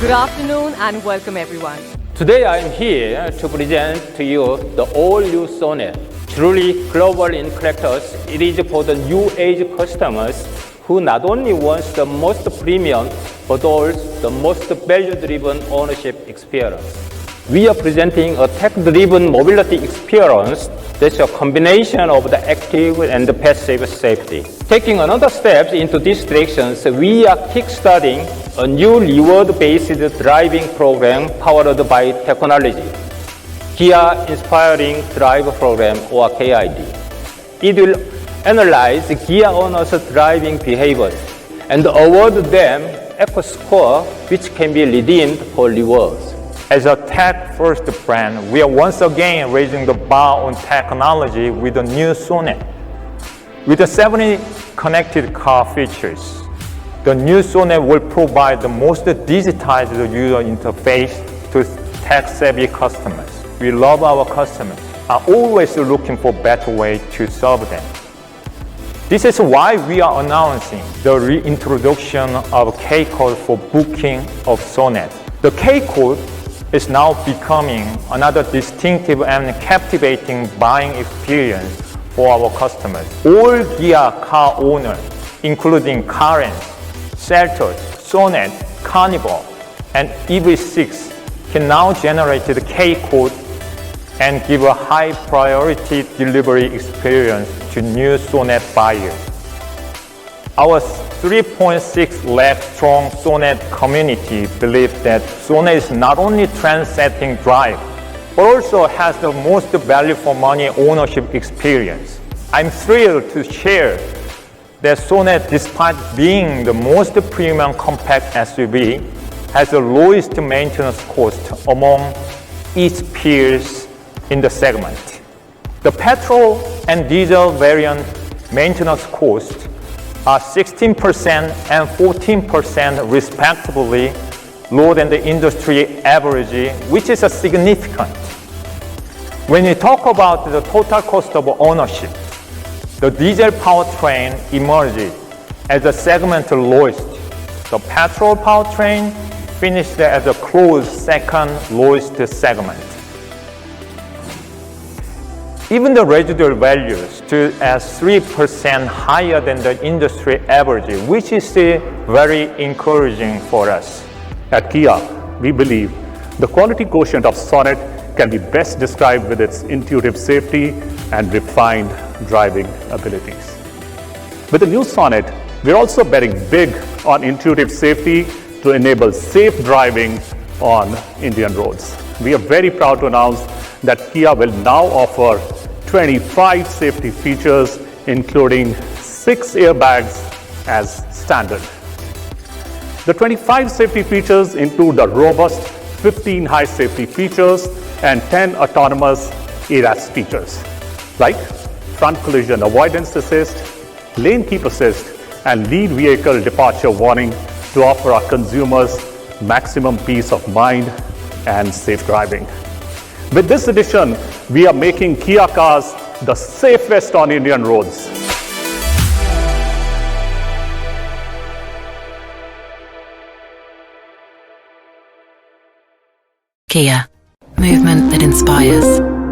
Good afternoon and welcome everyone. Today I am here to present to you the all-new Sonet. Truly global in characters, it is for the new age customers who not only want the most premium but also the most value-driven ownership experience. We are presenting a tech-driven mobility experience that's a combination of the active and the passive safety. Taking another step into these directions, we are kickstarting a new reward-based driving program powered by technology, Kia Inspiring Drive Program or KID. It will analyze Kia owners' driving behaviors and award them Eco Score, which can be redeemed for rewards. As a tech-first brand, we are once again raising the bar on technology with the new Sonet. With the 70 connected car features, the new Sonet will provide the most digitized user interface to tech-savvy customers. We love our customers, are always looking for better ways to serve them. This is why we are announcing the reintroduction of K-Code for booking of Sonet. The K-Code is now becoming another distinctive and captivating buying experience for our customers. All Kia car owners, including Karen, Seltos, Sonet, Carnival, and EV6, can now generate the K-Code and give a high priority delivery experience to new Sonet buyers. Our 3.6 lakh strong Sonet community believes that Sonet is not only trend-setting drive, but also has the most value for money ownership experience. I'm thrilled to share that Sonet, despite being the most premium compact SUV, has the lowest maintenance cost among its peers in the segment. The petrol and diesel variant maintenance costs are 16% and 14% respectively lower than the industry average, which is significant. When we talk about the total cost of ownership, the diesel powertrain emerged as the segment lowest. The petrol powertrain finished as a close second lowest segment. Even the residual value stood at 3% higher than the industry average, which is very encouraging for us. At Kia, we believe the quality quotient of Sonet can be best described with its intuitive safety and refined driving abilities. With the new Sonet, we're also betting big on intuitive safety to enable safe driving on Indian roads. We are very proud to announce that Kia will now offer 25 safety features, including 6 airbags as standard. The 25 safety features include the robust 15 high safety features and 10 autonomous ADAS features, like front collision avoidance assist, lane keep assist, and lead vehicle departure warning to offer our consumers maximum peace of mind and safe driving. With this addition, we are making Kia cars the safest on Indian roads. Kia, movement that inspires.